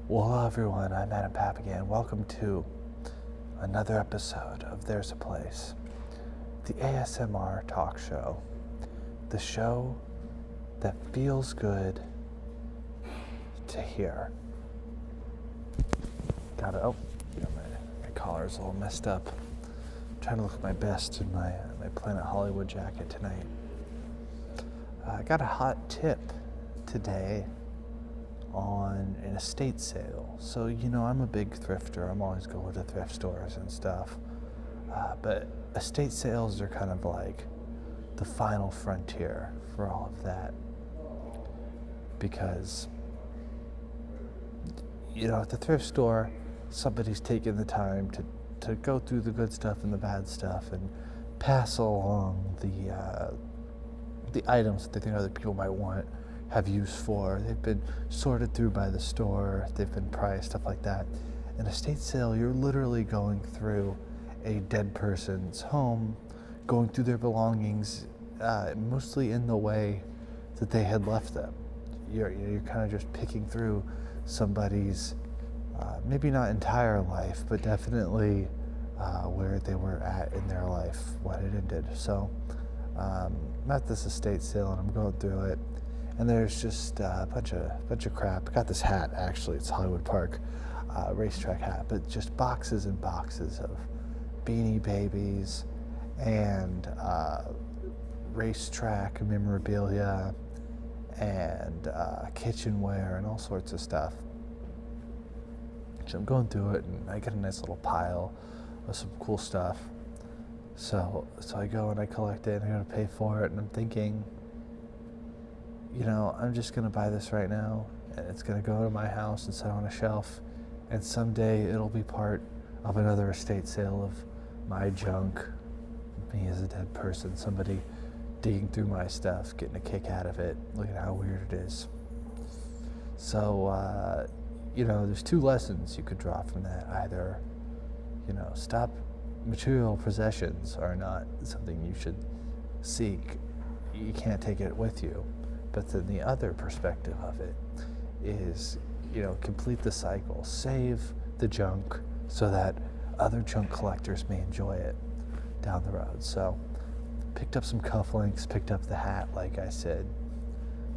Well, hello everyone, I'm Adam Papagan. Welcome to another episode of There's a Place, the ASMR talk show, the show that feels good to hear. My collar's a little messed up. I'm trying to look my best in my Planet Hollywood jacket tonight. I got a hot tip today on an estate sale. So, I'm a big thrifter. I'm always going to thrift stores and stuff. But estate sales are kind of like the final frontier for all of that. Because, at the thrift store, somebody's taking the time to go through the good stuff and the bad stuff and pass along the items that they think other people might have use for. They've been sorted through by the store, they've been priced, stuff like that. In a estate sale, you're literally going through a dead person's home, going through their belongings, mostly in the way that they had left them. You're kind of just picking through somebody's, maybe not entire life, but definitely where they were at in their life when it ended. So I'm at this estate sale and I'm going through it. And there's just a bunch of crap. I got this hat, actually. It's Hollywood Park racetrack hat, but just boxes and boxes of Beanie Babies and racetrack memorabilia and kitchenware and all sorts of stuff. So I'm going through it, and I get a nice little pile of some cool stuff. So I go and I collect it, and I'm going to pay for it, and I'm thinking, I'm just going to buy this right now, and it's going to go to my house and sit on a shelf, and someday it'll be part of another estate sale of my junk, me as a dead person, somebody digging through my stuff, getting a kick out of it. Look at how weird it is. So, there's two lessons you could draw from that. Either, stop material possessions are not something you should seek. You can't take it with you. But then the other perspective of it is, complete the cycle. Save the junk so that other junk collectors may enjoy it down the road. So, picked up some cufflinks, picked up the hat, like I said.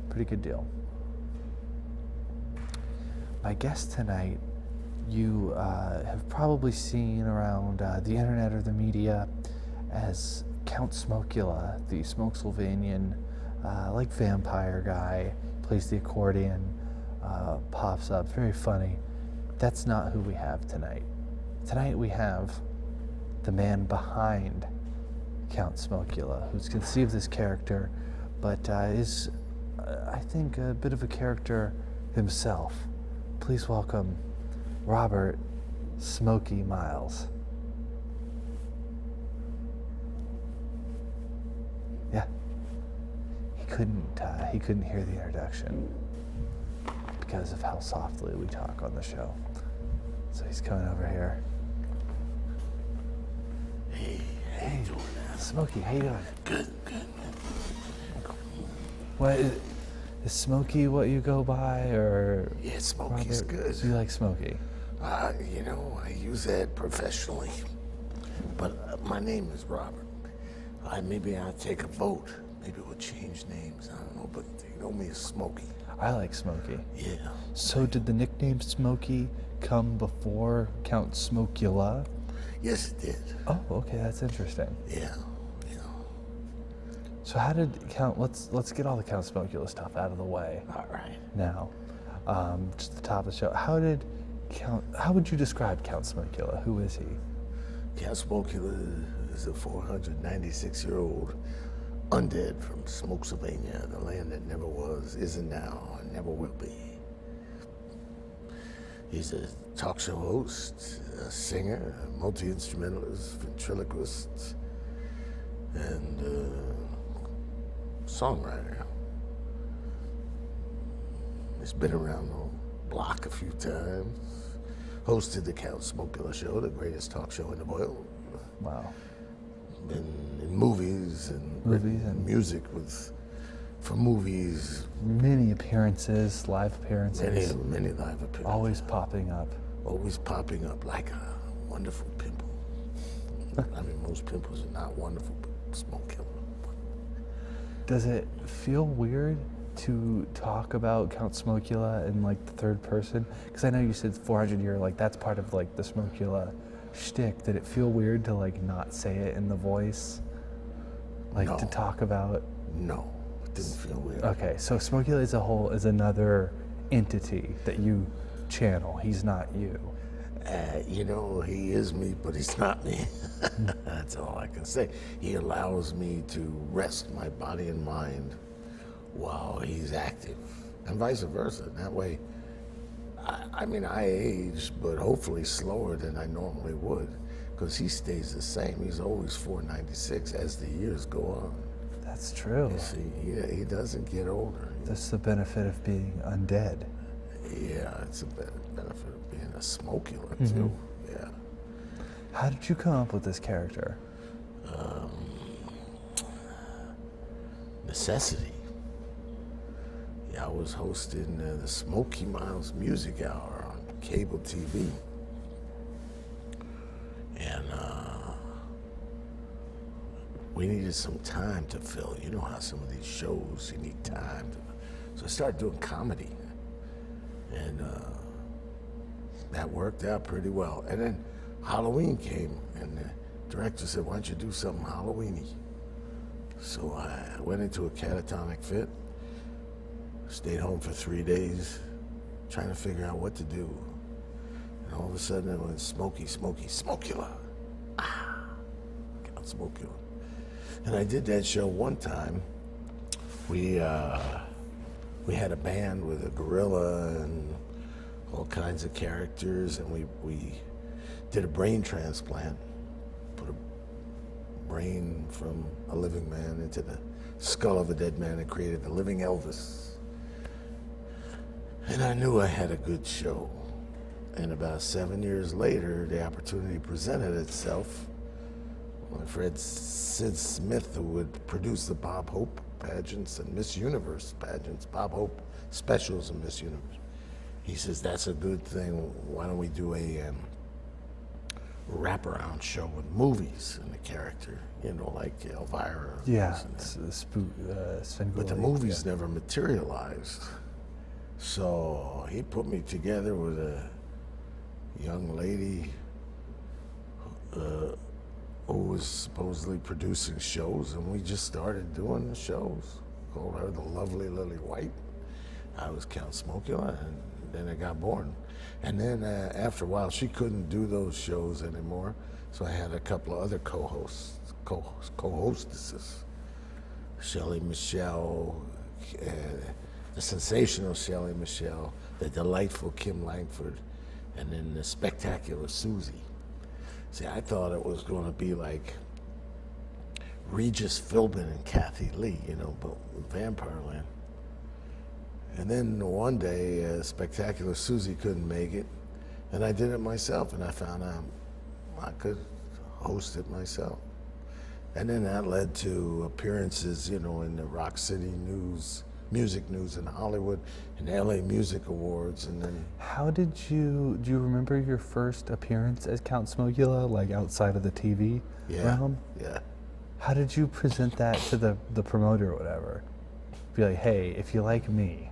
Pretty good deal. My guest tonight, you have probably seen around the internet or the media as Count Smokula, the Smokesylvanian vampire guy, plays the accordion, pops up, very funny. That's not who we have tonight. Tonight we have the man behind Count Smokula, who's conceived this character, but is, I think, a bit of a character himself. Please welcome Robert Smokey Miles. Yeah. He couldn't hear the introduction because of how softly we talk on the show. So he's coming over here. Hey, how you doing now? Smokey, how you doing? Good. What is Smokey what you go by, or? Yeah, Smokey's Robert? good. Do you like Smokey? I use that professionally. But my name is Robert. Maybe I'll take a vote. Maybe we'll change names. I don't know, but they know me as Smokey. I like Smokey. Yeah. So did the nickname Smokey come before Count Smokula? Yes, it did. Oh, okay, that's interesting. Yeah. So how did let's get all the Count Smokula stuff out of the way. All right. Now, just the top of the show. How would you describe Count Smokula? Who is he? Count Smokula is a 496-year-old undead from Smokesylvania, the land that never was, isn't now, and never will be. He's a talk show host, a singer, a multi-instrumentalist, ventriloquist, and songwriter. He's been around the block a few times. Hosted the Count Smokula Show, the greatest talk show in the world. Wow. Been in movies and written music with for movies. Many appearances, live appearances. Many live appearances. Always popping up. Always popping up like a wonderful pimple. I mean, most pimples are not wonderful, but Smokula. Does it feel weird to talk about Count Smokula in like the third person? Because I know you said 400 year, like that's part of like the Smokula shtick. Did it feel weird to like not say it in the voice? Like No. to talk about? No, it didn't feel weird. Okay, so Smokula as a whole is another entity that you channel. He's not you. You know, he is me, but he's not me. That's all I can say. He allows me to rest my body and mind while he's active, and vice versa. That way, I mean, I age, but hopefully slower than I normally would, because he stays the same. He's always 496 as the years go on. That's true. You see, he doesn't get older. That's the benefit of being undead. Yeah, it's a benefit of being a Smokula too. Yeah. How did you come up with this character? Necessity. Yeah, I was hosting the Smokey Miles Music Hour on cable TV. And we needed some time to fill. You know how some of these shows, you need time. So I started doing comedy. And that worked out pretty well. And then Halloween came, and the director said, why don't you do something Halloween-y? So I went into a catatonic fit, stayed home for 3 days, trying to figure out what to do. And all of a sudden it went Smokey, Smokula. Count Smokula. And I did that show one time. We had a band with a gorilla and all kinds of characters, and we did a brain transplant, put a brain from a living man into the skull of a dead man and created the living Elvis. And I knew I had a good show. And about 7 years later, the opportunity presented itself. My friend Sid Smith, who would produce the Bob Hope pageants and Miss Universe pageants, Bob Hope specials and Miss Universe. He says, that's a good thing. Why don't we do a wraparound show with movies and the character, you know, like Elvira. Yeah, But the movies never materialized. So he put me together with a young lady who was supposedly producing shows, and we just started doing the shows. Called her the Lovely Lily White. I was Count Smokula, and then I got born. And then after a while, she couldn't do those shows anymore, so I had a couple of other co-hostesses. Shelley Michelle, the sensational Shelley Michelle, the delightful Kim Langford, and then the spectacular Susie. See, I thought it was going to be like Regis Philbin and Kathy Lee, you know, but Vampire Land. And then one day, Spectacular Susie couldn't make it, and I did it myself, and I found out I could host it myself. And then that led to appearances, you know, in the Rock City News, music news in Hollywood, and the LA Music Awards, and then... How do you remember your first appearance as Count Smokula, like outside of the TV realm? Yeah. How did you present that to the promoter or whatever? Be like, hey, if you like me,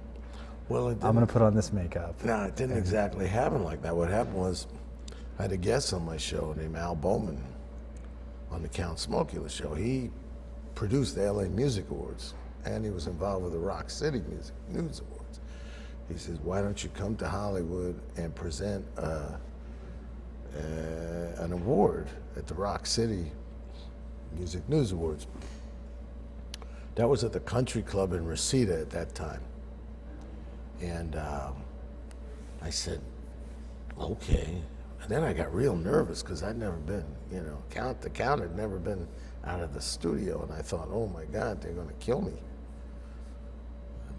Well, I'm gonna put on this makeup. No, it didn't exactly happen like that. What happened was, I had a guest on my show named Al Bowman on the Count Smokula show. He produced the LA Music Awards, and he was involved with the Rock City Music News Awards. He says, why don't you come to Hollywood and present an award at the Rock City Music News Awards? That was at the Country Club in Reseda at that time. And I said, okay. And then I got real nervous because I'd never been, you know, the Count had never been out of the studio. And I thought, oh my God, they're gonna kill me.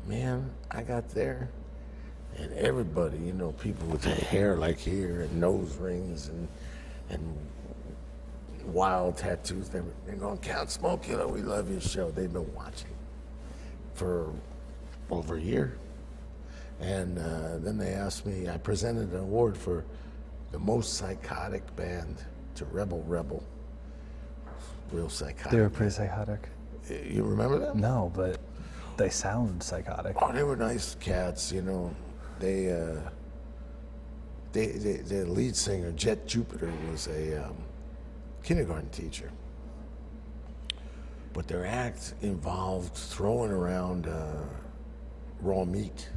Man, I got there and everybody, you know, people with their hair like here and nose rings and wild tattoos, they're going, Count Smokula, we love your show. They've been watching for over a year. And then they asked me, I presented an award for the most psychotic band to Rebel. Real psychotic. They were pretty psychotic. You remember them? No, but they sound psychotic. Oh, they were nice cats, you know. The lead singer, Jet Jupiter, was a kindergarten teacher. But their act involved throwing around raw meat,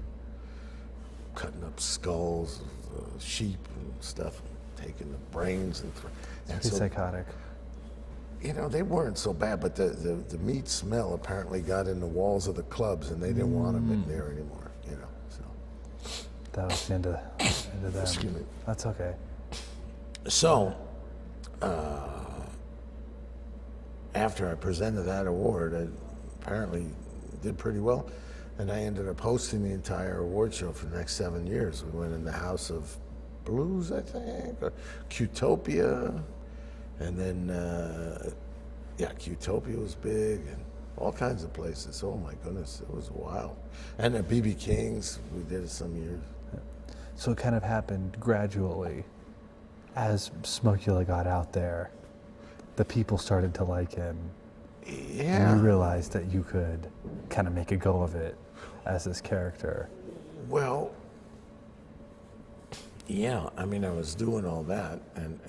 cutting up skulls of sheep and stuff, taking the brains and Pretty psychotic. You know, they weren't so bad, but the meat smell apparently got in the walls of the clubs, and they didn't want them in there anymore. You know, so That was into them. Excuse me. That's okay. So, after I presented that award, I apparently did pretty well, and I ended up hosting the entire award show for the next 7 years. We went in the House of Blues, I think, or Qtopia, and then Qtopia was big, and all kinds of places. Oh my goodness, it was wild. And at BB King's, we did it some years. So it kind of happened gradually as Smokula got out there. The people started to like him. Yeah. And you realized that you could kind of make a go of it as this character. Well, yeah, I mean, I was doing all that, and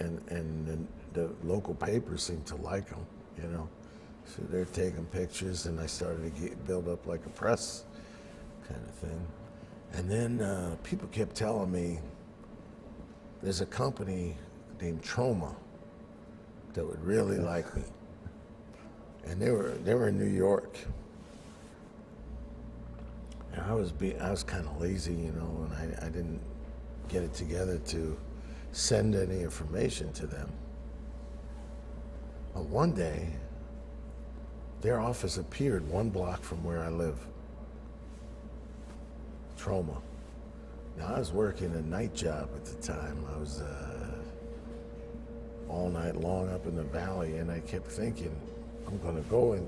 the local papers seemed to like him, you know. So they're taking pictures, and I started to build up like a press kind of thing. And then people kept telling me there's a company named Troma that would really like me. And they were in New York. And I was kind of lazy, you know, and I didn't get it together to send any information to them. But one day, their office appeared 1 block from where I live. Troma. Now, I was working a night job at the time. I was all night long up in the valley, and I kept thinking, I'm going to go and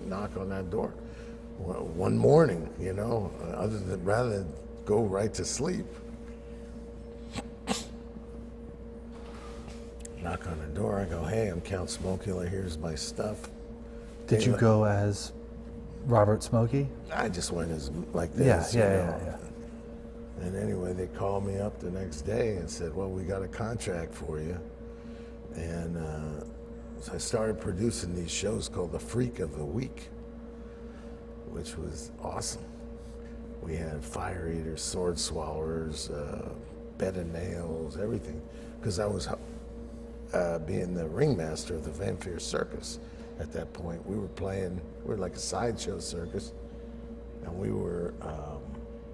knock on that door. One morning, you know, rather than go right to sleep. Knock on the door, I go, hey, I'm Count Smokula, here's my stuff. Did you go as Robert Smokey? I just went as like this. Yeah. And anyway, they called me up the next day and said, well, we got a contract for you. And so I started producing these shows called The Freak of the Week, which was awesome. We had fire eaters, sword swallowers, bed of nails, everything. Because I was being the ringmaster of the Van Fier Circus at that point. We were like a sideshow circus, and we were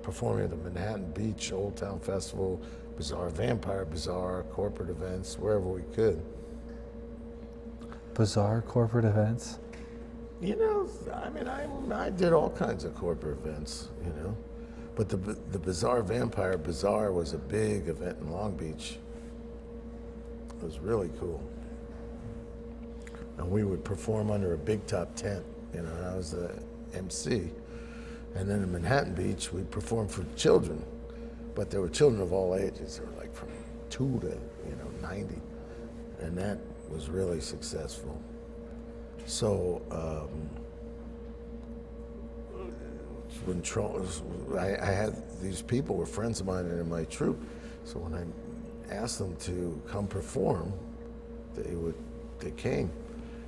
performing at the Manhattan Beach Old Town Festival, Bazaar, Vampire Bazaar, corporate events, wherever we could. Bizarre corporate events? You know, I mean, I did all kinds of corporate events, you know. But the Bazaar Vampire Bazaar was a big event in Long Beach. It was really cool. And we would perform under a big top tent, you know, and I was the MC. And then in Manhattan Beach, we'd perform for children. But there were children of all ages. They were like from 2 to, 90. And that was really successful. So when I had these people were friends of mine and in my troupe. So when I asked them to come perform, they came,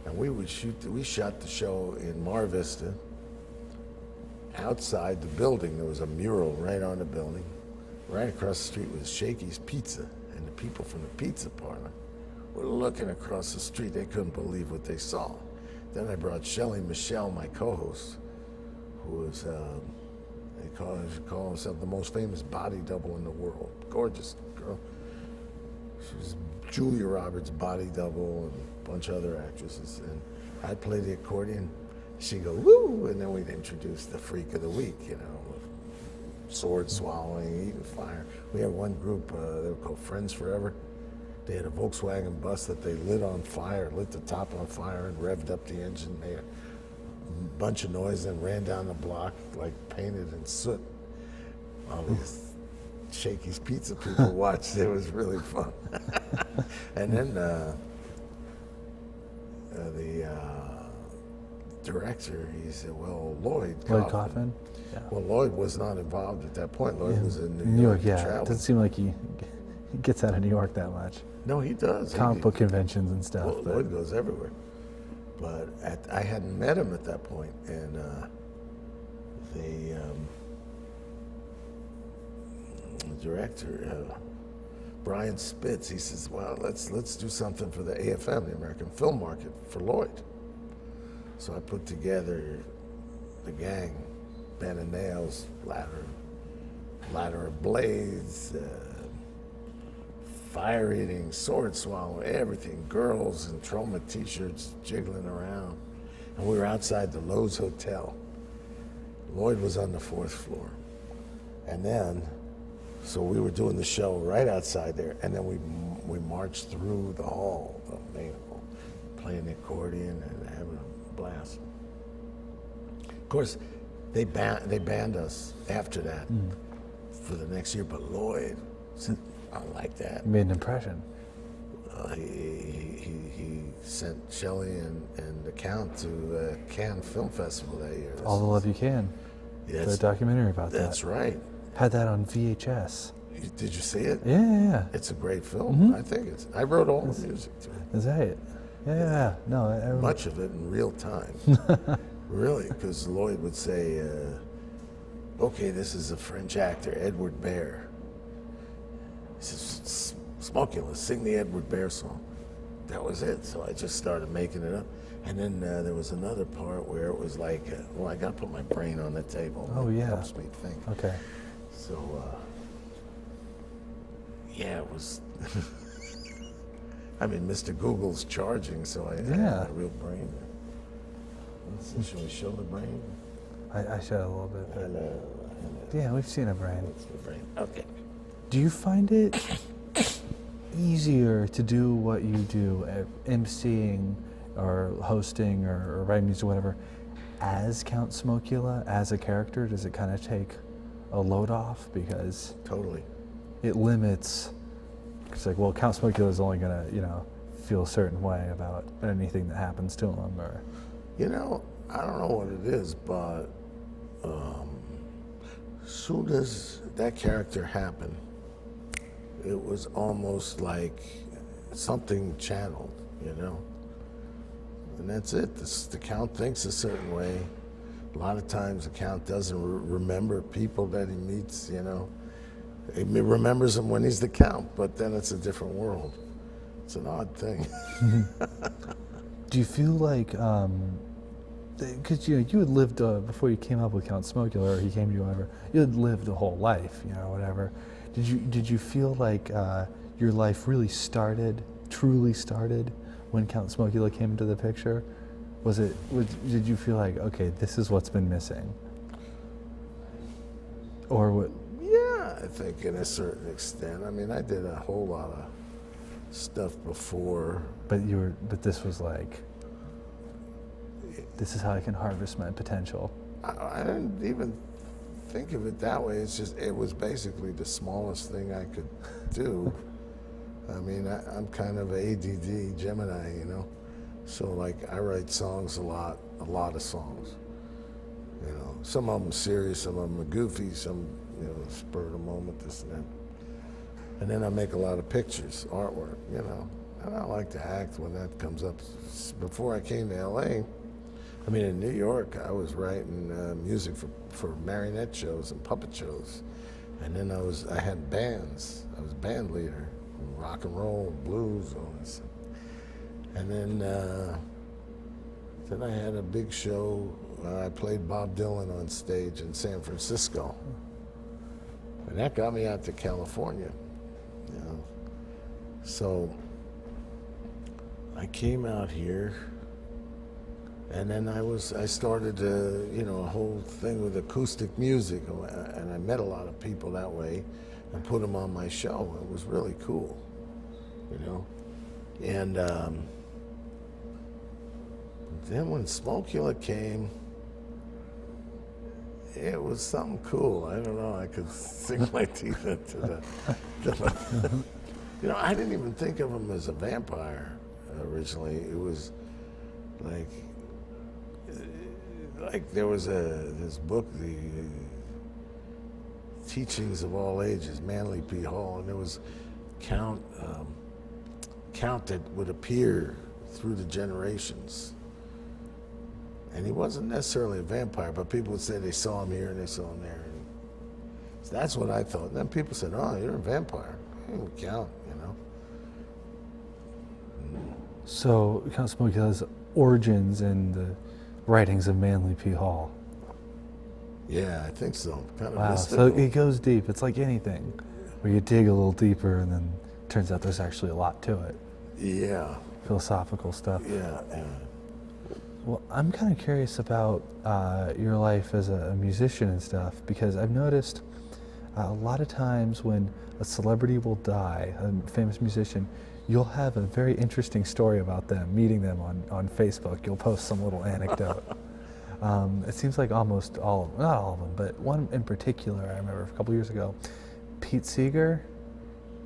and we shot the show in Mar Vista. Outside the building, there was a mural right on the building. Right across the street was Shakey's Pizza, and the people from the pizza parlor were looking across the street. They couldn't believe what they saw. Then I brought Shelley Michelle, my co-host, who was, they call herself the most famous body double in the world. Gorgeous girl. She was Julia Roberts' body double and a bunch of other actresses. And I'd play the accordion. She'd go, woo, and then we'd introduce the Freak of the Week, you know, sword swallowing, eating fire. We had one group, they were called Friends Forever. They had a Volkswagen bus that they lit on fire, lit the top on fire and revved up the engine. They had bunch of noise and ran down the block like painted in soot. All these Shakey's Pizza people watched. It was really fun. And then the director, he said, well, Lloyd Kaufman. Yeah. Well, Lloyd was not involved at that point. Lloyd was in New York. York. Yeah, it doesn't seem like he gets out of New York that much. No, he does. Comic book conventions and stuff. Well, Lloyd goes everywhere. But I hadn't met him at that point, and the director, Brian Spitz, he says, well, let's do something for the AFM, the American Film Market, for Lloyd. So I put together the gang, band of nails, ladder of blades, fire-eating, sword swallowing, everything, girls in Troma t-shirts jiggling around. And we were outside the Lowe's Hotel. Lloyd was on the 4th floor. And then, so we were doing the show right outside there, and then we marched through the hall, the main hall, playing the accordion and having a blast. Of course, they banned us after that for the next year, but Lloyd said, I don't like that. Made an impression. He sent Shelley and the Count to Cannes Film Festival that year. All the Love You Can. The documentary about that. That's right. Had that on VHS. Did you see it? Yeah. It's a great film. I think I wrote all the music to it. Is that it? Yeah. No. Much of it in real time. Really, because Lloyd would say, okay, this is a French actor, Edward Baer. He says, Smokey, let's sing the Edward Baer song. That was it. So I just started making it up. And then there was another part where it was like, well, I got to put my brain on the table. Oh, yeah. It helps me think. Okay. So, yeah, it was... I mean, Mr. Google's charging, so I had a real brain. Let's see, should we show the brain? I showed a little bit. I know. Yeah, we've seen a brain. That's the brain. Okay. Do you find it easier to do what you do, emceeing or hosting or writing music or whatever, as Count Smokula, as a character? Does it kind of take a load off? Because Totally. it limits, it's like, well, Count Smokula is only going to, feel a certain way about anything that happens to him, or... I don't know what it is, but soon as that character happened, it was almost like something channeled, And that's it. The Count thinks a certain way. A lot of times the Count doesn't remember people that he meets, He remembers them when he's the Count, but then it's a different world. It's an odd thing. Do you feel like, because you had lived, before you came up with Count Smokula, or he came to you, whatever, you had lived a whole life, whatever. Did you feel like your life really truly started when Count Smokula came into the picture? Did you feel like, okay, this is what's been missing? Or what? Yeah, I think in a certain extent. I mean, I did a whole lot of stuff before. But this was like, this is how I can harvest my potential. I didn't even think of it that way. It was basically the smallest thing I could do. I mean, I'm kind of ADD Gemini, So like, I write songs a lot of songs. Some of them serious, some of them are goofy, some, spur of the moment, this and that. And then I make a lot of pictures, artwork, And I like to act when that comes up. Before I came to LA, in New York, I was writing music for marionette shows and puppet shows. And then I had bands. I was band leader, rock and roll, blues, all this. And then I had a big show. I played Bob Dylan on stage in San Francisco. And that got me out to California. So I came out here, and then I started a whole thing with acoustic music, and I met a lot of people that way and put them on my show. It was really cool, And then when Smokula came, It was something cool. I don't know. I could sink my teeth into the You know, I didn't even think of him as a vampire originally. It was like there was this book, the Teachings of All Ages, Manly P. Hall, and there was Count that would appear through the generations. And he wasn't necessarily a vampire, but people would say they saw him here and they saw him there. And so that's what I thought. And then people said, "Oh, you're a vampire." Count, you know. So Count Smokula's origins in the writings of Manly P. Hall. Yeah, I think so. Kind of Wow, mystical. so it goes deep. It's like anything, where you dig a little deeper and then it turns out there's actually a lot to it. Yeah. Philosophical stuff. Yeah. Well, I'm kind of curious about your life as a musician and stuff, because I've noticed a lot of times when a celebrity will die, a famous musician, you'll have a very interesting story about them, meeting them on Facebook. You'll post some little anecdote. It seems like almost all of them, not all of them, but one in particular I remember a couple years ago, Pete Seeger.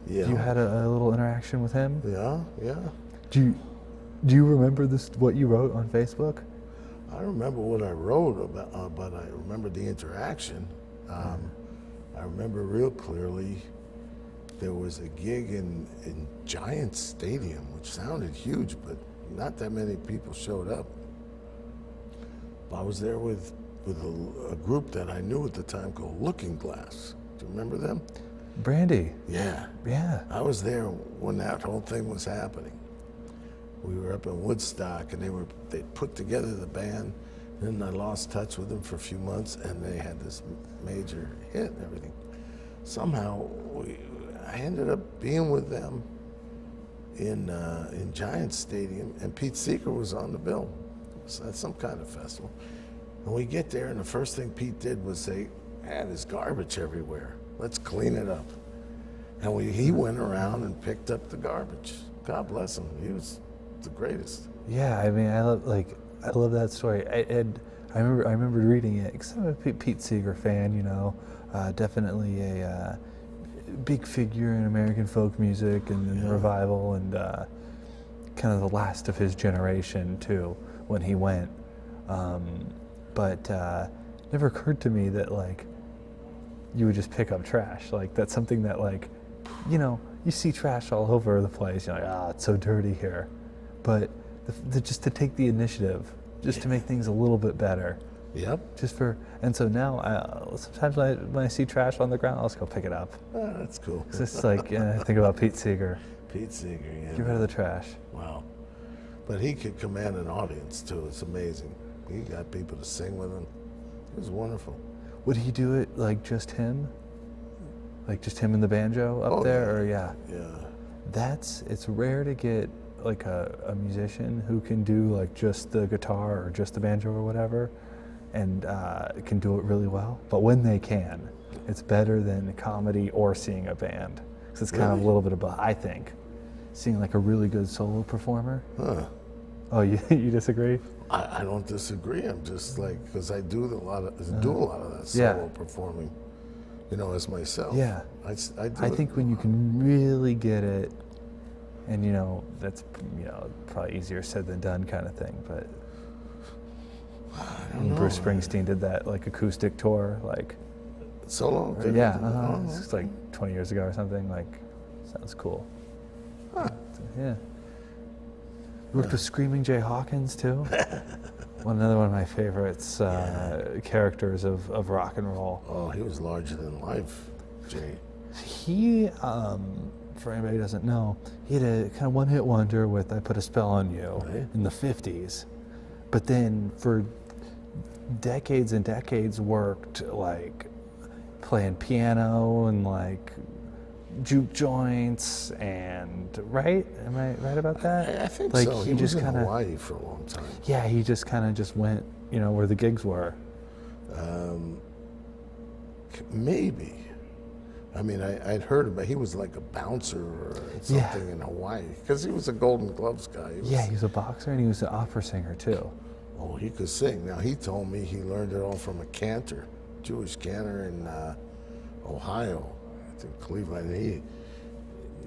Yeah. You had a little interaction with him? Yeah, yeah. Do you remember what you wrote on Facebook? I remember what I wrote about, but I remember the interaction. I remember real clearly there was a gig in Giants Stadium, which sounded huge, but not that many people showed up. I was there with a group that I knew at the time called Looking Glass. Do you remember them? Brandy. Yeah. Yeah. I was there when that whole thing was happening. We were up in Woodstock, and they put together the band. And then I lost touch with them for a few months, and they had this major hit and everything. Somehow, I ended up being with them in Giants Stadium, and Pete Seeger was on the bill. So that's some kind of festival. And we get there, and the first thing Pete did was say, there's garbage everywhere. Let's clean it up. And he went around and picked up the garbage. God bless him. He was the greatest. Yeah, I mean, I love that story. I remember reading it because I'm a Pete Seeger fan. You know, definitely a big figure in American folk music and the revival, and kind of the last of his generation too when he went. But it never occurred to me that like you would just pick up trash. Like that's something that like, you know, you see trash all over the place. You're like, it's so dirty here. But just to take the initiative, just to make things a little bit better. Yep. And so now, sometimes when I see trash on the ground, I'll just go pick it up. That's cool. It's just like, think about Pete Seeger. Pete Seeger, yeah. Get rid of the trash. Wow. But he could command an audience too. It's amazing. He got people to sing with him. It was wonderful. Would he do it like just him? Like just him and the banjo up there? Yeah. Or Yeah. It's rare to get like a musician who can do like just the guitar or just the banjo or whatever, and can do it really well. But when they can, it's better than comedy or seeing a band. Because it's kind of a little bit of both, I think. Seeing like a really good solo performer. Huh. Oh, you disagree? I don't disagree. I'm just like, because I do a lot of that solo performing, you know, as myself. Yeah. I think when you can really get it, and you know, that's, you know, probably easier said than done kind of thing, but I don't know. Bruce Springsteen did that like acoustic tour, like solo. yeah, it's like 20 years ago or something. Like, sounds cool. Huh. Yeah. You worked with Screamin Jay Hawkins too. Another one of my favorites characters of rock and roll. Oh, he was larger than life, Jay. He, for anybody who doesn't know, he had a kind of one-hit wonder with "I Put a Spell on You" in the 50s, but then for decades and decades worked like playing piano and like juke joints and right? Am I right about that? I think like, so. He was in Hawaii for a long time. Yeah, he just kind of just went, you know, where the gigs were. Maybe. I mean, I'd heard about, he was like a bouncer or something in Hawaii, because he was a Golden Gloves guy. He was a boxer and he was an opera singer too. Oh, he could sing. Now, he told me he learned it all from a cantor, Jewish cantor in Ohio, I think Cleveland.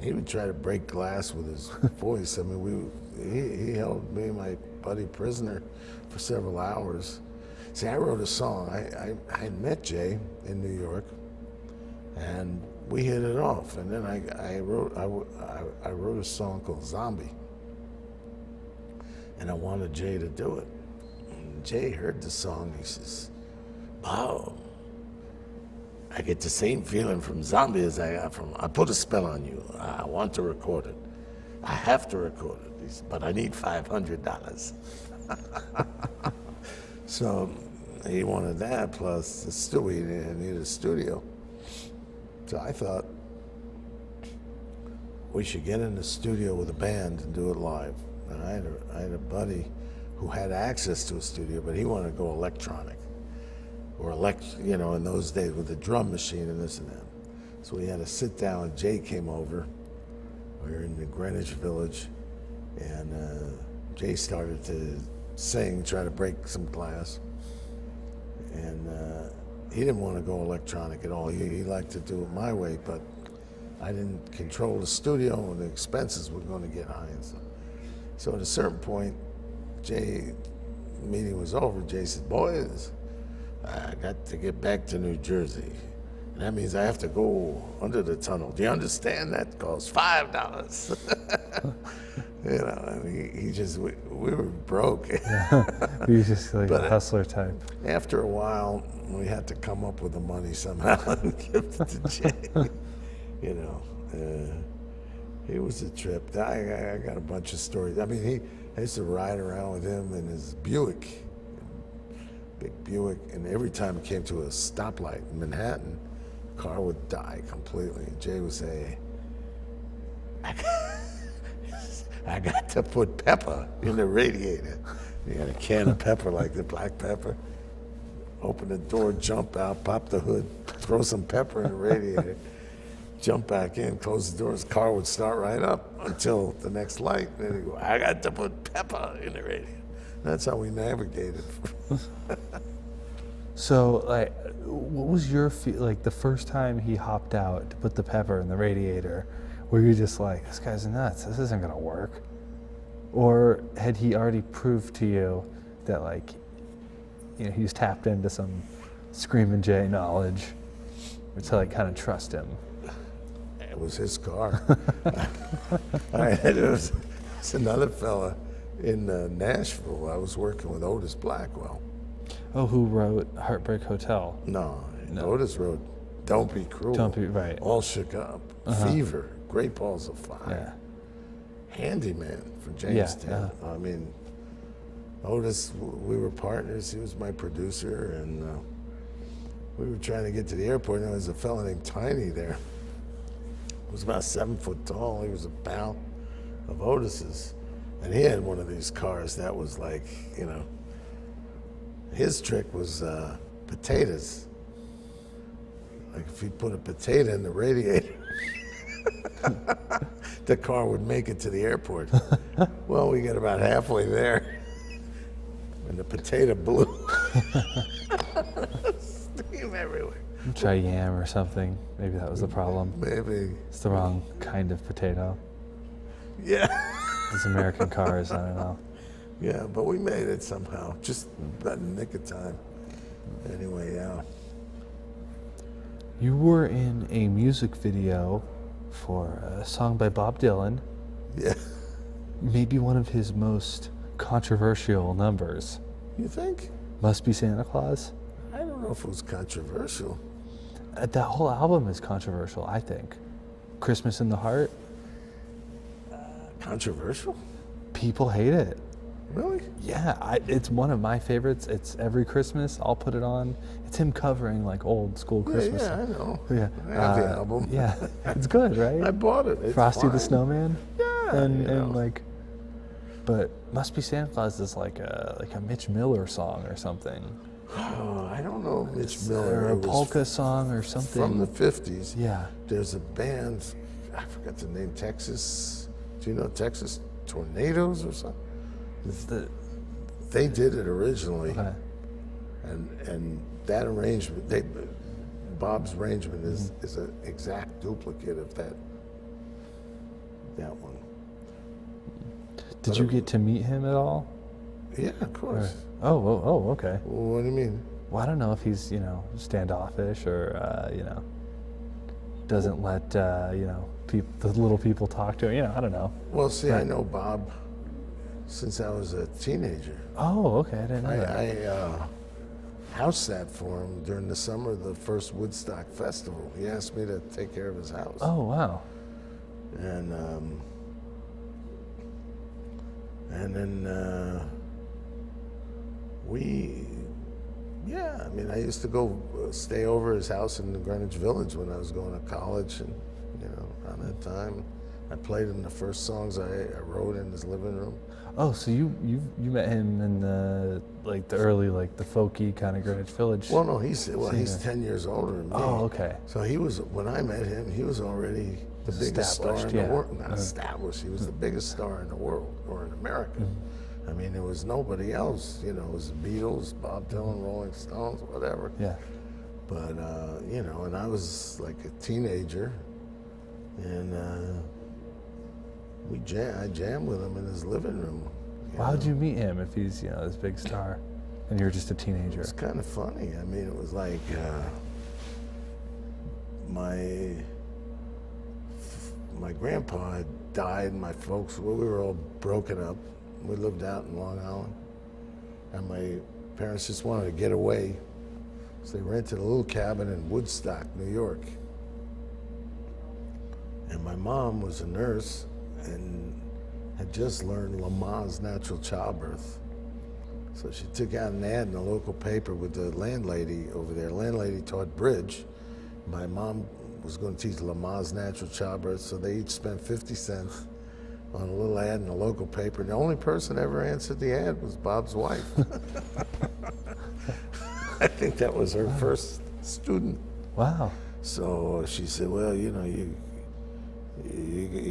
He would try to break glass with his voice. I mean, he held me and my buddy prisoner for several hours. See, I wrote a song. I met Jay in New York, and we hit it off. And then I wrote a song called Zombie, and I wanted Jay to do it. And Jay heard the song. He says, "Wow, I get the same feeling from Zombie as I got from, I Put a Spell on You. I want to record it. I have to record it, but I need $500. So he wanted that, plus the studio. He needed a studio. So I thought we should get in the studio with a band and do it live. And I had a buddy who had access to a studio, but he wanted to go electronic. Or in those days with the drum machine and this and that. So we had to sit down, and Jay came over. We were in the Greenwich Village, and Jay started to sing, try to break some glass. And he didn't want to go electronic at all. He liked to do it my way, but I didn't control the studio, and the expenses were going to get high and stuff. So at a certain point, the meeting was over. Jay said, "Boys, I got to get back to New Jersey. And that means I have to go under the tunnel. Do you understand? That costs $5. We were broke. Yeah. You just like a hustler type. After a while, we had to come up with the money somehow and give it to Jay. It was a trip. I got a bunch of stories. I mean, I used to ride around with him in his Buick. Big Buick, and every time it came to a stoplight in Manhattan, the car would die completely. And Jay would say, I got to put pepper in the radiator. You got a can of pepper, like the black pepper. Open the door, jump out, pop the hood, throw some pepper in the radiator, jump back in, close the door. His car would start right up until the next light. And then he'd go, I got to put pepper in the radiator. That's how we navigated. So, like, what was your like the first time he hopped out to put the pepper in the radiator? Were you just like, this guy's nuts, this isn't gonna work? Or had he already proved to you that, like, he's tapped into some Screamin Jay knowledge to, like, kind of trust him? It was his car. It was another fella in Nashville. I was working with Otis Blackwell. Oh, who wrote Heartbreak Hotel? No. Otis wrote Don't Be Cruel. Don't Be, right. All Shook Up. Fever. Great Balls of Fire. Yeah. Handyman from Jamestown. Yeah. I mean, Otis, we were partners. He was my producer, and we were trying to get to the airport, and there was a fella named Tiny there. He was about 7 foot tall. He was a pal of Otis's. And he had one of these cars that was like, his trick was potatoes. Like if you put a potato in the radiator, the car would make it to the airport. Well, we got about halfway there, and the potato blew. Steam everywhere. Try yam or something. Maybe that was the problem. Maybe. It's the wrong kind of potato. Yeah. These American cars, I don't know. Yeah, but we made it somehow, just about in the nick of time. Anyway, yeah. You were in a music video for a song by Bob Dylan. Yeah. Maybe one of his most controversial numbers. You think? Must Be Santa Claus. I don't know if it was controversial. That whole album is controversial, I think. Christmas in the Heart. Controversial? People hate it. Really? Yeah, it's one of my favorites. It's every Christmas, I'll put it on. It's him covering like old school Christmas. Yeah, I know. Yeah. I have the album. Yeah, it's good, right? I bought it. It's Frosty fine. the Snowman. Yeah. And like, but Must Be Santa Claus is like a Mitch Miller song or something. Oh, I don't know Mitch Miller. Or a polka song or something. From the 50s. Yeah. There's a band, I forgot the name, Texas. Do you know Texas Tornadoes or something? They did it originally. Okay. and that arrangement, Bob's arrangement is an exact duplicate of that one. Did you get to meet him at all? Yeah, of course. Oh, okay. Well, what do you mean? Well, I don't know if he's, standoffish or, doesn't let, the little people talk to him. I don't know. Well, see, I know Bob since I was a teenager. Oh, okay. I didn't know that. I house sat for him during the summer of the first Woodstock Festival. He asked me to take care of his house. Oh, wow. And then I used to go stay over his house in the Greenwich Village when I was going to college, and around that time, I played him the first songs I wrote in his living room. Oh, so you met him in the early the folky kind of Greenwich Village. Well, no, he's 10 years older than me. Oh, okay. So when I met him, he was already the biggest star in the world. Not established. He was the biggest star in the world, or in America. I mean, there was nobody else. It was the Beatles, Bob Dylan, Rolling Stones, whatever. Yeah. But and I was like a teenager, and I jammed with him in his living room. How'd you meet him if he's this big star, and you're just a teenager? It's kind of funny. I mean, it was like my grandpa had died, and my folks, we were all broken up. We lived out in Long Island, and my parents just wanted to get away, so they rented a little cabin in Woodstock, New York. And my mom was a nurse and had just learned Lamaze natural childbirth. So she took out an ad in the local paper with the landlady over there. Landlady taught bridge. My mom was going to teach Lamaze natural childbirth, so they each spent 50 cents on a little ad in the local paper. And the only person ever answered the ad was Bob's wife. I think that was her first student. Wow. So she said, well, you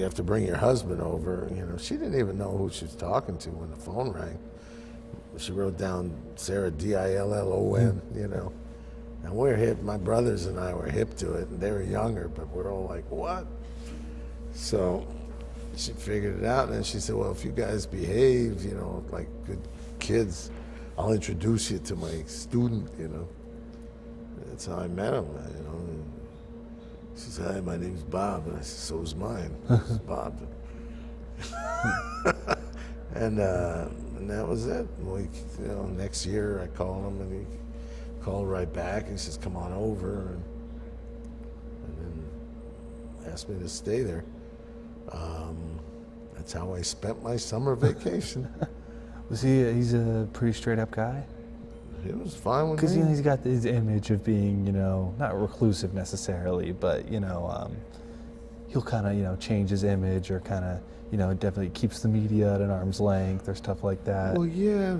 have to bring your husband over. She didn't even know who she was talking to when the phone rang. She wrote down Sarah Dillon, And we're hip. My brothers and I were hip to it, and they were younger, but we're all like, what? So she figured it out, and then she said, well, if you guys behave, like good kids, I'll introduce you to my student, That's how I met him, And she said, hi, my name's Bob. And I said, so is mine. This is Bob. And that was it. Next year I called him, and he called right back. He says, come on over. And then asked me to stay there. That's how I spent my summer vacation. He's a pretty straight up guy? It was fine with me. Because he's got his image of being, not reclusive necessarily, but he'll kind of change his image, or kind of definitely keeps the media at an arm's length or stuff like that. Well, yeah,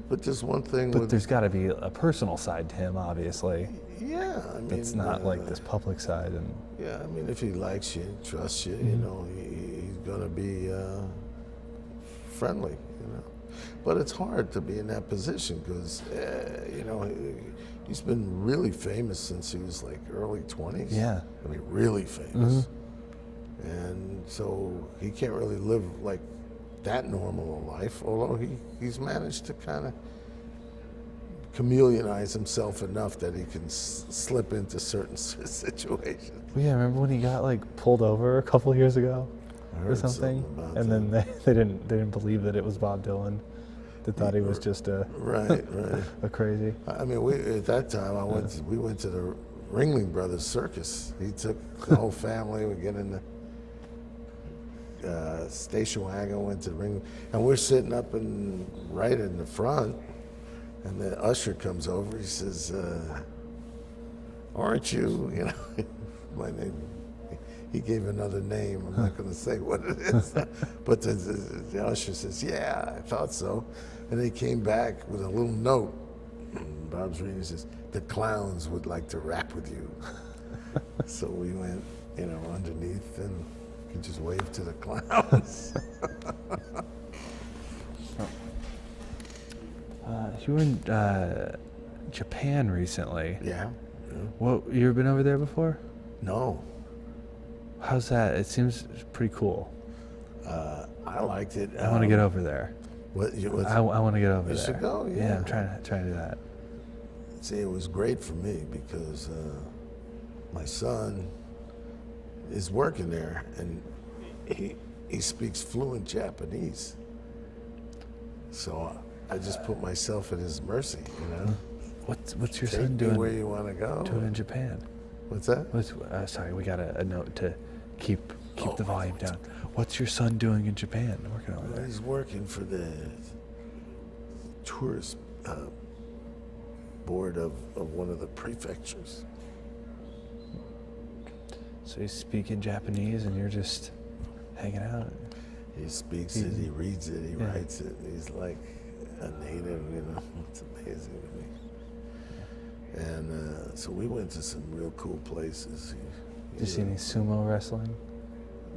but just one thing. But there's got to be a personal side to him, obviously. Yeah, I mean, it's not like this public side. And yeah, I mean, if he likes you, trusts you, he's gonna be friendly, But it's hard to be in that position because, he's been really famous since he was like early 20s. Yeah. I mean, really famous. And so he can't really live like that normal a life, although he's managed to kind of chameleonize himself enough that he can slip into certain situations. Well, yeah, remember when he got pulled over a couple years ago or something? And then they didn't believe that it was Bob Dylan. They thought he was just a crazy. I mean, at that time we went to the Ringling Brothers Circus. He took the whole family. We get in the station wagon, went to the Ringling, and we're sitting up right in the front. And the usher comes over. He says, "Aren't you?" My name. He gave another name. I'm not going to say what it is. But the usher says, "Yeah, I thought so." And they came back with a little note. And Bob's reading. He says, "The clowns would like to rap with you." So we went, underneath, and could just wave to the clowns. You were in Japan recently. Yeah. Yeah. Well, you ever been over there before? No. How's that? It seems pretty cool. I liked it. I want to get over there. I want to get over you there. should go, Yeah, yeah. I'm trying to do that. See, it was great for me because my son is working there, and he speaks fluent Japanese. So I just put myself at his mercy, you know. What's your Take son me doing? where you want to go. Doing in Japan? What's that? Sorry, we got a note to keep the volume down. What's your son doing in Japan? Working over there? He's working for the tourist board of one of the prefectures. So he's speaking Japanese, and you're just hanging out. He speaks it, he reads it, he writes it. He's like a native, you know. It's amazing to me. And so we went to some real cool places. Did you see any sumo wrestling?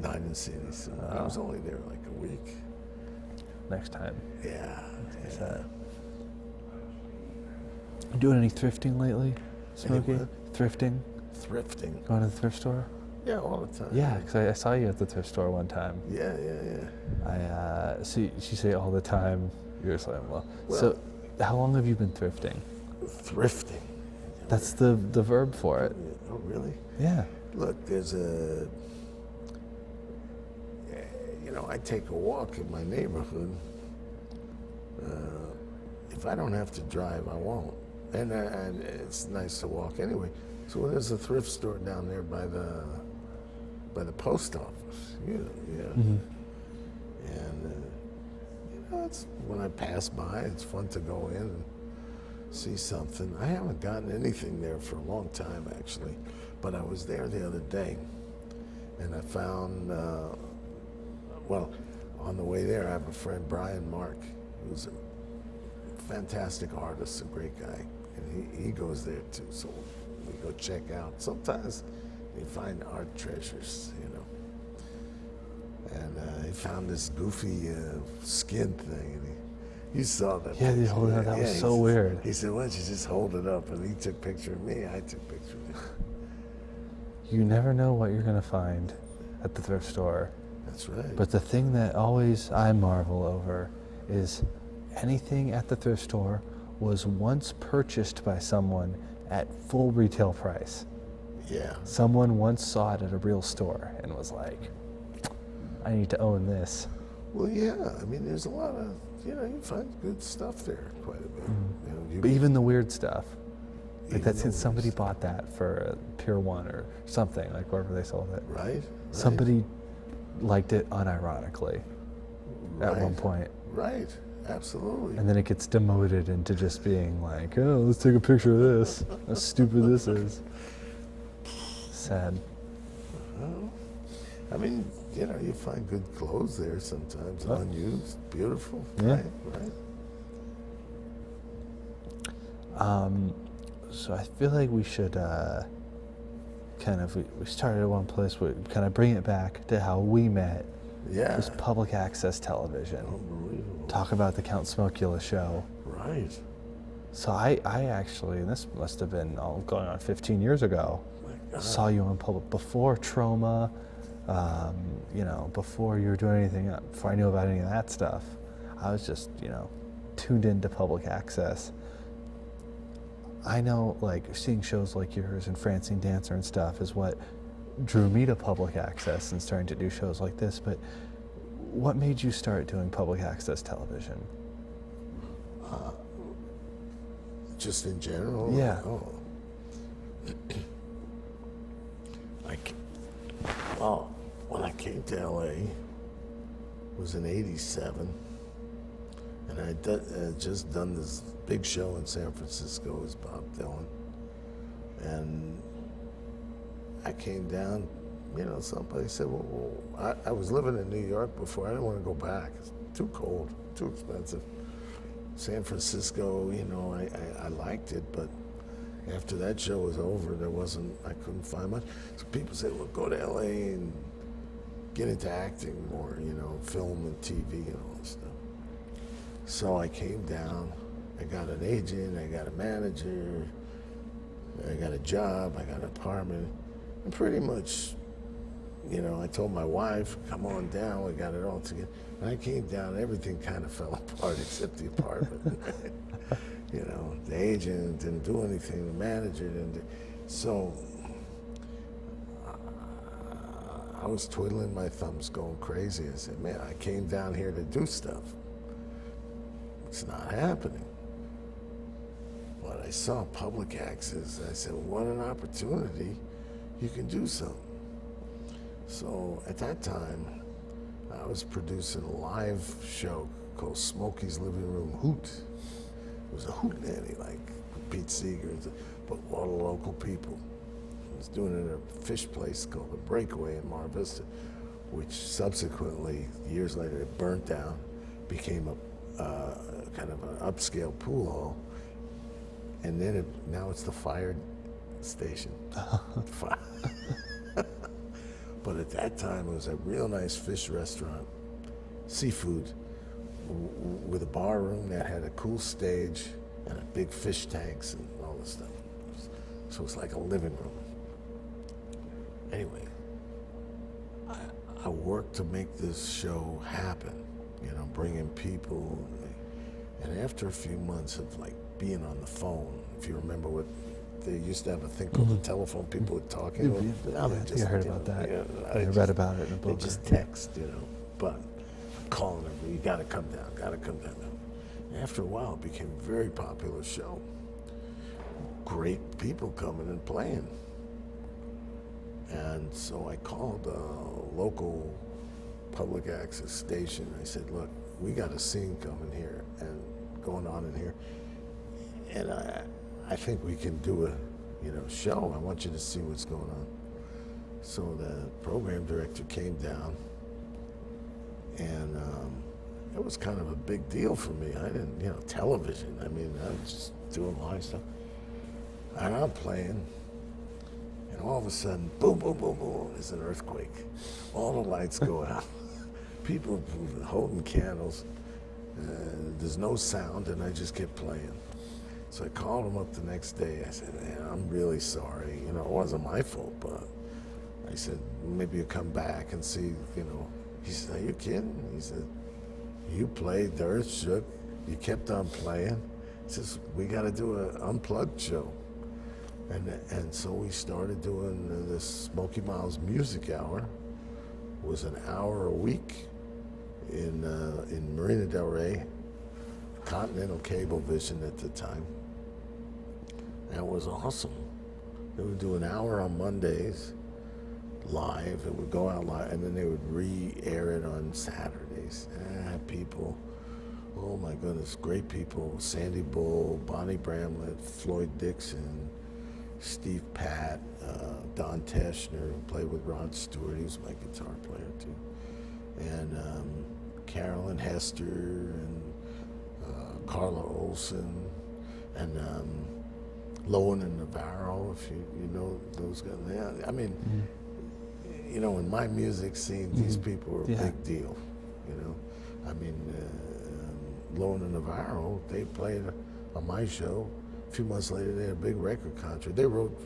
No, I didn't see any sumo. I was only there like a week. Next time. Yeah. Doing any thrifting lately, Smokey? Thrifting? Thrifting. Going to the thrift store? Yeah, all the time. Yeah, because I saw you at the thrift store one time. Yeah. I see. You say all the time. You're just like, well. So, how long have you been thrifting? Thrifting. That's the verb for it. Oh, really? Yeah. Look, there's I take a walk in my neighborhood. If I don't have to drive, I won't. And it's nice to walk anyway. So there's a thrift store down there by the post office. Mm-hmm. And it's when I pass by, it's fun to go in and see something. I haven't gotten anything there for a long time, actually, but I was there the other day, and I found. On the way there, I have a friend, Brian Mark, who's a fantastic artist, a great guy, and he goes there too. So we go check out. Sometimes you find art treasures, you know. And he found this goofy skin thing, and you saw that. Yeah, picture. that was so weird. He said, "Why don't you just hold it up?" And he took a picture of me. I took a picture of him. You never know what you're gonna find at the thrift store. That's right. But the thing that always I marvel over is anything at the thrift store was once purchased by someone at full retail price. Yeah. Someone once saw it at a real store and was like, I need to own this. Well, yeah. I mean, there's a lot of, you find good stuff there quite a bit. Mm-hmm. But even the weird stuff. Like that since somebody bought that for a Pier 1 or something, like wherever they sold it. Right. Somebody liked it unironically at one point. Right, absolutely. And then it gets demoted into just being like, oh, let's take a picture of this. How stupid this is. Sad. Well, I mean, you find good clothes there sometimes, unused, beautiful. Yeah. Right. So I feel like we should we started at one place, we kind of bring it back to how we met. Yeah. This public access television. Unbelievable. Talk about the Count Smokula show. Right. So I actually, and this must have been going on 15 years ago, saw you on public, before Trauma, before you were doing anything, before I knew about any of that stuff. I was just, tuned into public access. I know, like, seeing shows like yours and Francine Dancer and stuff is what drew me to public access and starting to do shows like this, but what made you start doing public access television? Just in general? Yeah. When I came to LA, it was in '87, and I had just done this big show in San Francisco with Bob Dylan, and I came down, somebody said, well, I was living in New York before, I didn't want to go back, it's too cold, too expensive. San Francisco, I liked it, but after that show was over, I couldn't find much. So people said, well, go to LA and get into acting more, film and TV and all that stuff. So I came down, I got an agent, I got a manager, I got a job, I got an apartment, and pretty much, you know, I told my wife, come on down, we got it all together. When I came down, everything kind of fell apart except the apartment. You know, the agent didn't do anything, the manager didn't do. So I was twiddling my thumbs going crazy. I said, man, I came down here to do stuff. It's not happening. But I saw public access. I said, what an opportunity. You can do something. So at that time, I was producing a live show called Smokey's Living Room Hoot. It was a hootenanny, like Pete Seeger, but all the local people. I was doing it at a fish place called The Breakaway in Mar Vista, which subsequently, years later, it burnt down, became a kind of an upscale pool hall, and then now it's the fire station. But at that time, it was a real nice fish restaurant, seafood, with a bar room that had a cool stage and a big fish tanks and all this stuff. So it's like a living room. Anyway, I worked to make this show happen, you know, bringing people. And after a few months of like being on the phone, if you remember what they used to have a thing called the telephone, people were talking. Now they just, I heard about that. I read about it in a book. They just text, you know. But I'm calling them, you gotta come down, gotta come down. And after a while, it became a very popular show. Great people coming and playing. And so I called a local public access station. I said, look, we got a scene coming here and going on in here. And I think we can do a show. I want you to see what's going on. So the program director came down, and it was kind of a big deal for me. I didn't, television. I mean, I was just doing live stuff. And I'm playing, and all of a sudden, boom, boom, boom, boom, there's an earthquake. All the lights go out. People holding candles. There's no sound, and I just kept playing. So I called him up the next day. I said, man, I'm really sorry. It wasn't my fault, but I said, maybe you come back and see, He said, are you kidding? He said, you played, the earth shook, you kept on playing. He says, we got to do an unplugged show. And so we started doing this Smokey Miles Music Hour. It was an hour a week in Marina Del Rey, Continental Cablevision at the time. That was awesome. They would do an hour on Mondays, live. It would go out live, and then they would re-air it on Saturdays. People, oh my goodness, great people. Sandy Bull, Bonnie Bramlett, Floyd Dixon, Steve Patt, Don Teschner, who played with Rod Stewart. He was my guitar player too. And Carolyn Hester and Carla Olson and Lowen and Navarro, if you know those guys. Yeah, I mean, in my music scene, these people were a big deal. I mean, Lowen and Navarro, they played on my show. A few months later, they had a big record contract. They wrote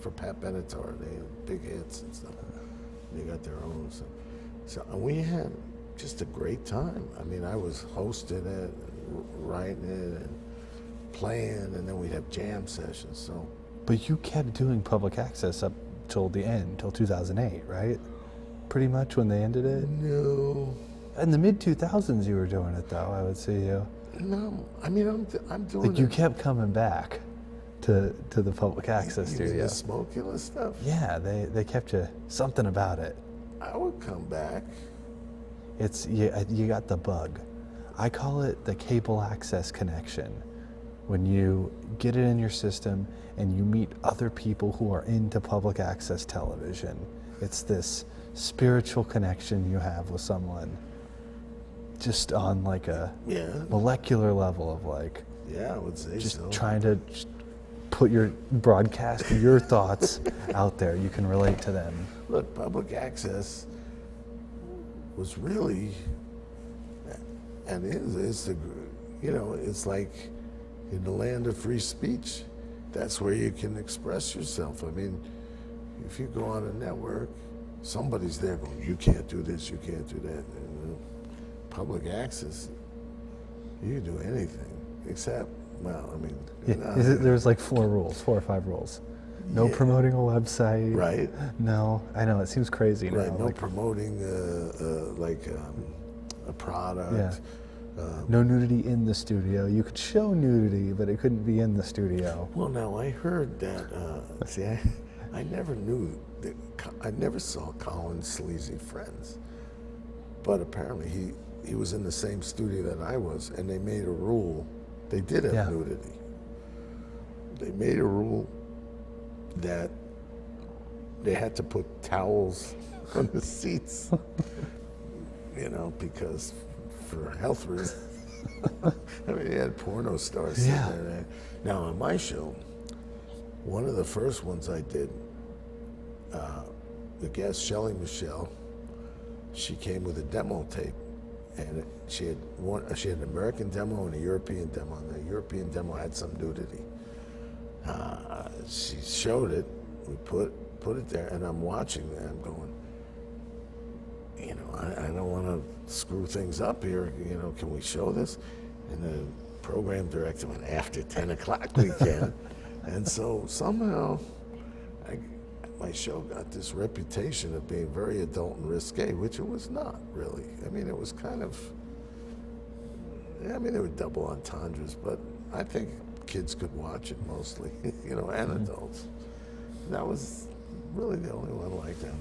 for Pat Benatar. They had big hits and stuff. They got their own. So we had just a great time. I mean, I was hosting it, writing it, and playing, and then we'd have jam sessions. So, but you kept doing public access up till the end, till 2008, right? Pretty much when they ended it. No. In the mid 2000s, you were doing it though. I would see you. No, I mean I'm doing. Like you kept coming back to the public access studio. The Smokula stuff. Yeah, they kept you something about it. I would come back. It's you got the bug. I call it the cable access connection. When you get it in your system and you meet other people who are into public access television, it's this spiritual connection you have with someone, just on like a molecular level of like. Yeah, I would say just so. Trying to put broadcast your thoughts out there. You can relate to them. Look, public access was really, and is the, it's like in the land of free speech, that's where you can express yourself. I mean, if you go on a network, somebody's there going, you can't do this, you can't do that. And public access, you can do anything except, well, I mean. There's like 4 or 5 rules. No promoting a website. Right. No, I know, it seems crazy now. Right, no promoting a product. No nudity in the studio. You could show nudity, but it couldn't be in the studio. Well, now I heard that, I never knew, I never saw Colin's Sleazy Friends, but apparently he was in the same studio that I was, and they made a rule. They did have nudity. They made a rule that they had to put towels on the seats, because for health reasons. I mean, they had porno stars sitting there. Now, on my show, one of the first ones I did, the guest, Shelley Michelle, she came with a demo tape, and she had an American demo and a European demo, and the European demo had some nudity. She showed it, we put it there, and I'm watching that, I'm going, I don't want to screw things up here, can we show this? And the program director went, after 10 o'clock we can. And so somehow my show got this reputation of being very adult and risque, which it was not really. I mean, it was kind of, there were double entendres, but I think kids could watch it mostly, and adults. That was really the only one like that.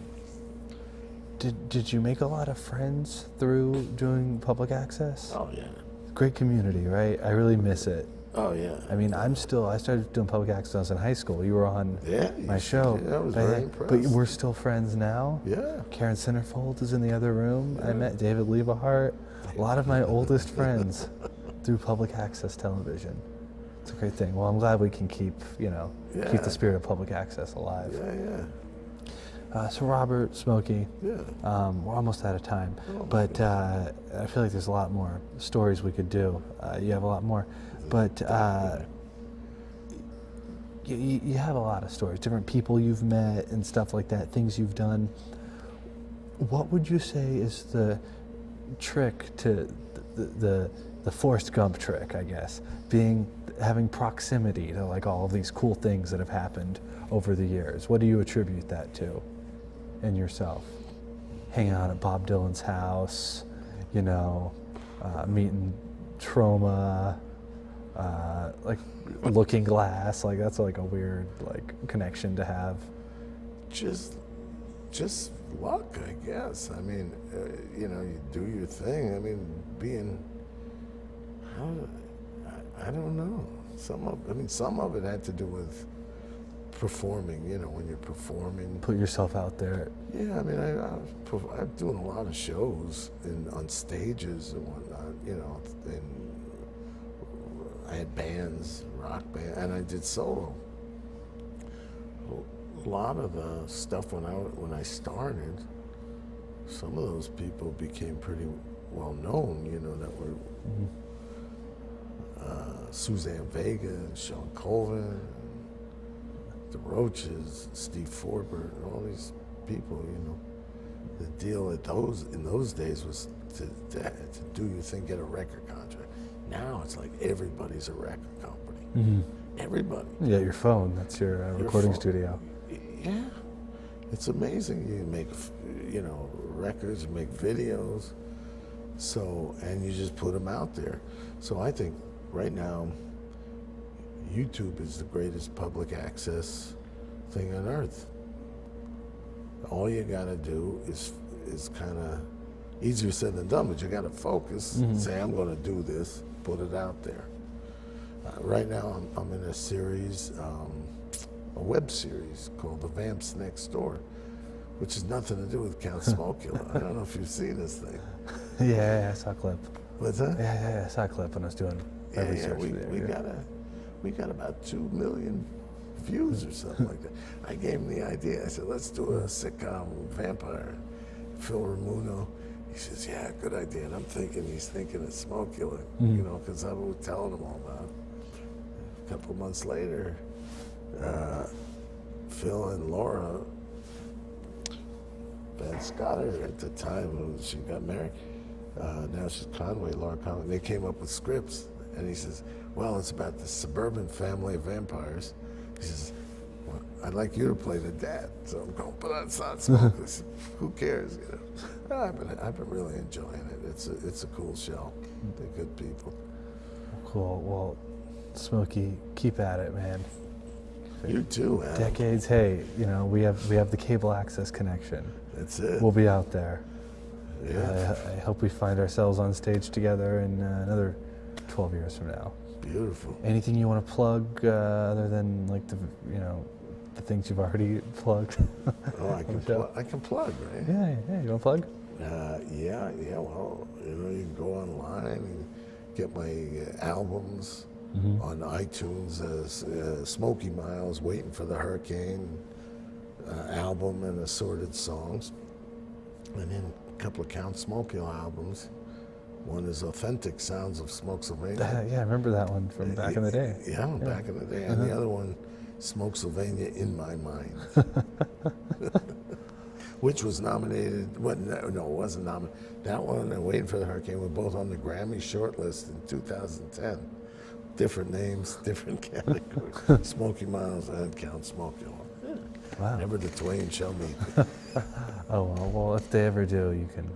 Did you make a lot of friends through doing public access? Oh, yeah. Great community, right? I really miss it. Oh, yeah. I mean, I started doing public access when I was in high school. You were on my show. Yeah, I was very impressed. But we're still friends now. Yeah. Karen Centerfold is in the other room. Yeah. I met David Liebehart. A lot of my oldest friends through public access television. It's a great thing. Well, I'm glad we can keep the spirit of public access alive. Yeah, yeah. So Robert, Smokey, we're almost out of time, but I feel like there's a lot more stories we could do. You have a lot more, but you have a lot of stories, different people you've met and stuff like that, things you've done. What would you say is the trick to the Forrest Gump trick, I guess, having proximity to like all of these cool things that have happened over the years? What do you attribute that to in yourself? Hanging out at Bob Dylan's house, meeting Trauma, like Looking Glass, like that's like a weird like connection to have. Just luck, I guess. I mean, you do your thing. I mean, I don't know. Some of it had to do with performing, when you're performing. Put yourself out there. Yeah, I mean, I'm doing a lot of shows on stages and whatnot, and I had bands, rock band, and I did solo. A lot of the stuff when I started, some of those people became pretty well known, that were Suzanne Vega and Sean Colvin, the Roaches, Steve Forbert, and all these people, The deal in those days was to do your thing, get a record contract. Now it's like everybody's a record company. Mm-hmm. Everybody. Yeah, your phone, that's your recording studio. Yeah. It's amazing. You make, records, you make videos. So, and you just put them out there. So I think right now, YouTube is the greatest public access thing on earth. All you gotta do is kind of easier said than done, but you gotta focus, say, I'm gonna do this, put it out there. Right now, I'm in a series, a web series called The Vamps Next Door, which has nothing to do with Count Smokula. I don't know if you've seen this thing. Yeah, I saw a clip. What's that? Yeah, I saw a clip when I was doing my research. We got about 2 million views or something like that. I gave him the idea. I said, let's do a sitcom vampire. Phil Ramuno, He says, yeah, good idea. And I'm thinking he's thinking of Smokula, you know, because I was telling him all about it. A couple months later, Phil and Laura, Van Scotter at the time when she got married, now she's Conway, Laura Conway, they came up with scripts. And he says, well, it's about the suburban family of vampires. He says, well, I'd like you to play the dad. So I'm going, but that's not Smokey. Who cares, you know? I've been really enjoying it. It's a cool show. They're good people. Cool. Well, Smokey, keep at it, man. You too, Adam. Decades. Hey, you know, we have the cable access connection. That's it. We'll be out there. Yeah. I hope we find ourselves on stage together in another 12 years from now. Beautiful. Anything you want to plug other than like the things you've already plugged? Oh, I can plug, right? Yeah. You want to plug? Yeah. Well, you know, you can go online and get my albums on iTunes as Smokey Miles, Waiting for the Hurricane album and assorted songs, and then a couple of Count Smokula albums. One is Authentic Sounds of Smokesylvania. Yeah, I remember that one from back in the day. Yeah, back in the day. And the other one, Smokesylvania in My Mind, which was nominated. No, it wasn't nominated. That one and Waiting for the Hurricane were both on the Grammy shortlist in 2010. Different names, different categories. Smokey Miles and Count Smokula. Wow. Never the twain shall meet. Oh, well, if they ever do, you can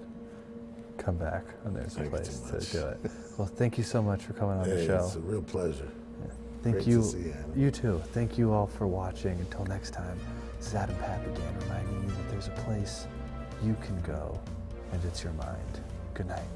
come back when there's a Thank you place too to much. do it. Well, thank you so much for coming on the show. It's a real pleasure. Thank Great you. to see you, Adam. You too. Thank you all for watching. Until next time, this is Adam Papagan reminding you that there's a place you can go, and it's your mind. Good night.